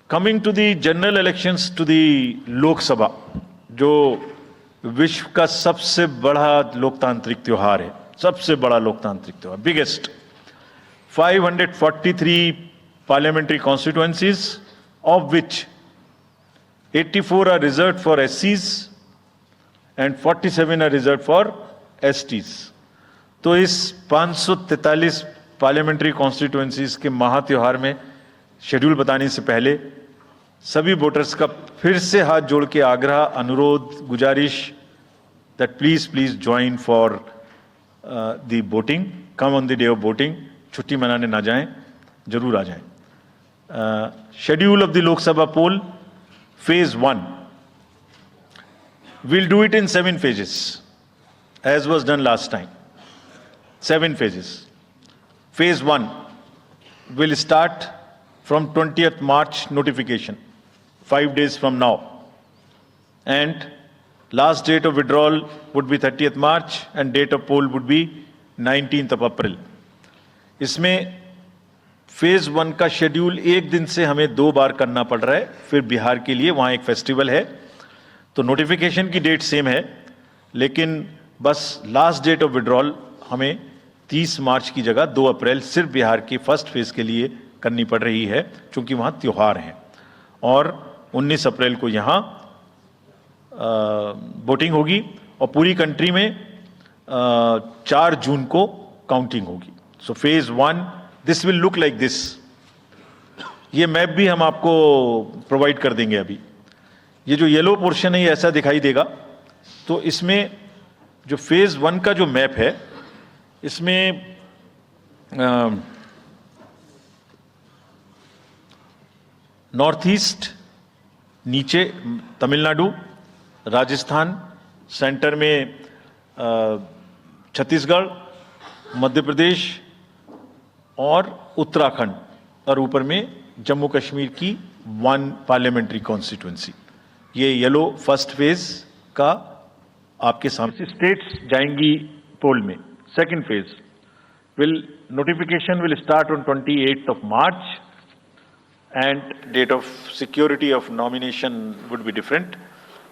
Coming to the general elections to the Lok Sabha, जो विश्व का सबसे बड़ा लोकतांत्रिक त्योहार है, सबसे बड़ा लोकतांत्रिक त्योहार, biggest, 543 parliamentary constituencies, of which 84 are reserved for SCs and 47 are reserved for STs. तो इस 543 पार्लियामेंट्री कॉन्स्टिट्यूएंसीज के महात्योहार में शेड्यूल बताने से पहले सभी वोटर्स का फिर से हाथ जोड़ के आग्रह, अनुरोध, गुजारिश that please join for the voting, come on the day of voting, छुट्टी मनाने ना जाएं, जरूर आ जाएं. Schedule of the Lok Sabha poll, phase 1. We'll do it in 7 phases, as was done last time. 7 phases. Phase 1 will start from 20th March notification, 5 days from now. And last date of withdrawal would be 30th March and date of poll would be 19th of April. इसमें phase 1 का schedule एक दिन से हमें 2 बार करना पड़ रहा है. फिर बिहार के लिए वहां एक फेस्टिवल है, तो नोटिफिकेशन की डेट सेम है, लेकिन बस लास्ट डेट ऑफ विड्रॉल हमें 30 मार्च की जगह 2 अप्रैल सिर्फ बिहार के फर्स्ट फेज के लिए करनी पड़ रही है, क्योंकि वहां त्योहार हैं. और 19 अप्रैल को यहां वोटिंग होगी और पूरी कंट्री में 4 जून को काउंटिंग होगी. So phase 1 this will look like this. ये मैप भी हम आपको प्रोवाइड कर देंगे. अभी ये जो येलो पोर्शन है ये ऐसा दिखाई देगा. तो इसमें जो फेज 1 का जो मैप है, इसमें नॉर्थ ईस्ट, नीचे तमिलनाडु, राजस्थान, सेंटर में छत्तीसगढ़, मध्य प्रदेश और उत्तराखंड, और ऊपर में जम्मू कश्मीर की 1 पार्लियामेंट्री कॉन्स्टिट्यूएंसी. ये येलो फर्स्ट फेज का आपके सामने. स्टेट्स जाएंगी पोल में. Second phase notification will start on 28th of March and date of security of nomination would be different,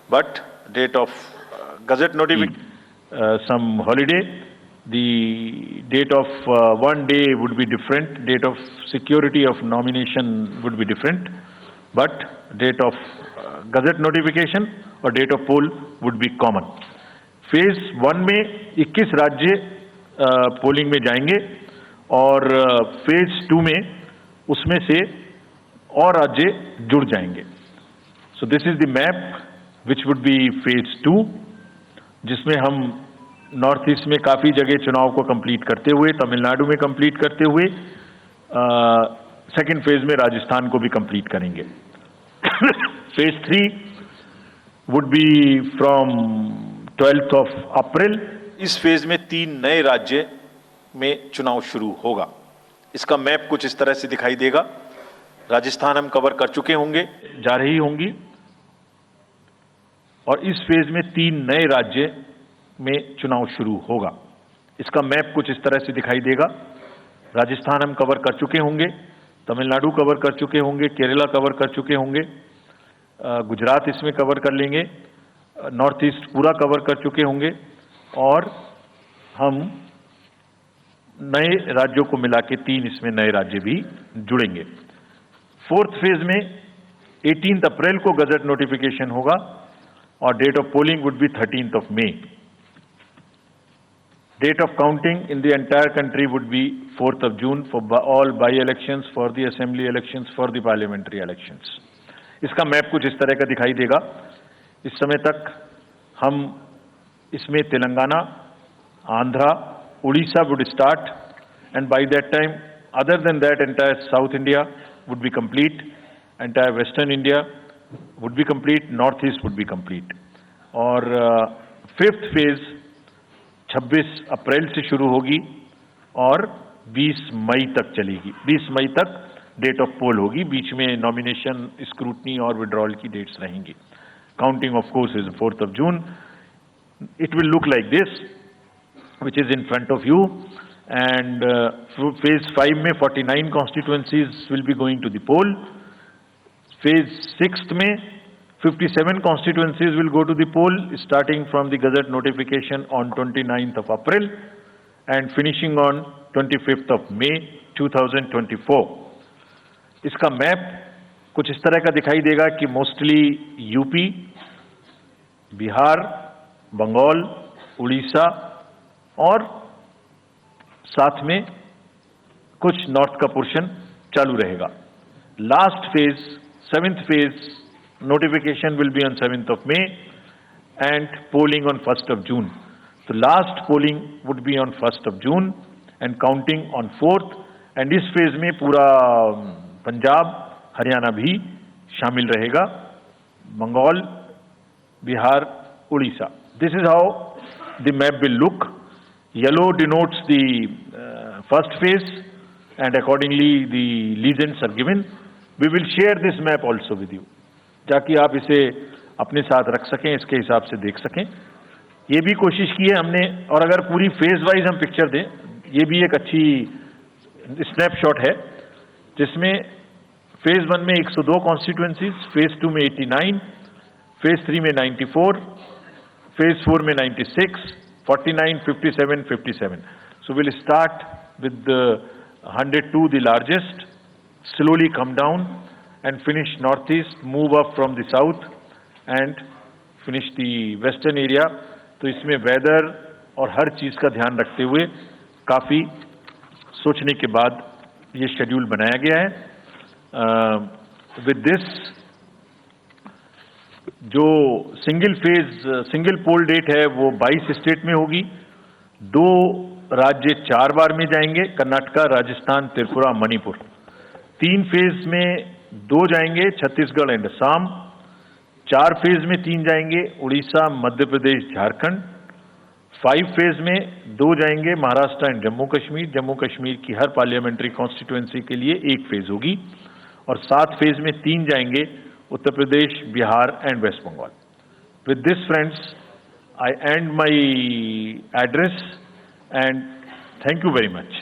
but date of gazette notification some holiday. The date of one day would be different, date of security of nomination would be different, but date of gazette notification और date of poll would be common. Phase 1 में 21 राज्य polling में जाएंगे और phase 2 में उसमें से और राज्य जुड़ जाएंगे. So this is the map which would be phase 2, जिसमें हम नॉर्थ ईस्ट में काफ़ी जगह चुनाव को कंप्लीट करते हुए, तमिलनाडु में कंप्लीट करते हुए, सेकेंड फेज में राजस्थान को भी कंप्लीट करेंगे. Phase 3 would be from 12th of April. इस फेज में 3 नए राज्य में चुनाव शुरू होगा. इसका मैप कुछ इस तरह से दिखाई देगा. राजस्थान हम कवर कर चुके होंगे, जा रही होंगी, और इस फेज में 3 नए राज्य में चुनाव शुरू होगा. इसका मैप कुछ इस तरह से दिखाई देगा. राजस्थान हम कवर कर चुके होंगे, तमिलनाडु कवर कर चुके होंगे, केरला कवर कर चुके होंगे, गुजरात इसमें कवर कर लेंगे, नॉर्थ ईस्ट पूरा कवर कर चुके होंगे, और हम नए राज्यों को मिला के 3 इसमें नए राज्य भी जुड़ेंगे. फोर्थ फेज में 18 अप्रैल को गजट नोटिफिकेशन होगा और date of polling would be 13th of May. Date of counting in the entire country would be 4th of June for all by-elections, for the assembly elections, for the parliamentary elections. इसका map कुछ इस तरह का दिखाई देगा. इस समय तक हम इसमें Telangana, Andhra, Orissa would start, and by that time, other than that, entire South India would be complete, entire Western India would be complete, North East would be complete. और फिफ्थ फेज 26 अप्रैल से शुरू होगी और 20 मई तक चलेगी. 20 मई तक डेट ऑफ पोल होगी. बीच में नॉमिनेशन, स्क्रूटनी और विड्रॉल की डेट्स रहेंगी. Counting of course is 4th of June. It will look like this, which is in front of you, and phase 5 में 49 constituencies will be going to the poll. Phase 6th में 57 constituencies will go to the poll starting from the Gazette notification on 29th of April and finishing on 25th of May 2024. इसका map कुछ इस तरह का दिखाई देगा कि mostly UP, Bihar, Bengal, Orissa और साथ में कुछ नॉर्थ का पोर्शन चालू रहेगा. Last phase, 7th phase, notification will be on 7th of May and polling on 1st of June. So last polling would be on 1st of June and counting on 4th. And इस phase में पूरा पंजाब, हरियाणा भी शामिल रहेगा, Bengal, Bihar, Orissa. This is how the map will look. Yellow denotes the first phase and accordingly the legends are given. We will share this map also with you, ताकि आप इसे अपने साथ रख सकें, इसके हिसाब से देख सकें. ये भी कोशिश की है हमने, और अगर पूरी फेज वाइज हम पिक्चर दें, ये भी एक अच्छी स्नैपशॉट है, जिसमें फेज 1 में 102 कॉन्स्टिट्यूएंसीज, फेज 2 में 89, फेज 3 में 94, फेज 4 में 96, 49, 57, 57. So we'll start with the 102, the largest, slowly come down and finish northeast, move up from the south and finish the western area. तो इसमें वेदर और हर चीज का ध्यान रखते हुए काफी सोचने के बाद ये शेड्यूल बनाया गया है. विद दिस, जो सिंगल पोल डेट है वो 22 स्टेट में होगी. 2 राज्य 4 बार में जाएंगे, कर्नाटका, राजस्थान, त्रिपुरा, मणिपुर. 3 फेज में 2 जाएंगे, छत्तीसगढ़ एंड असम. 4 फेज में 3 जाएंगे, उड़ीसा, मध्य प्रदेश, झारखंड. 5 फेज में 2 जाएंगे, महाराष्ट्र एंड जम्मू कश्मीर. जम्मू कश्मीर की हर पार्लियामेंट्री कॉन्स्टिट्यूएंसी के लिए 1 फेज होगी. और 7 फेज में 3 जाएंगे, Uttar Pradesh, Bihar and West Bengal. With this friends, I and my address and thank you very much.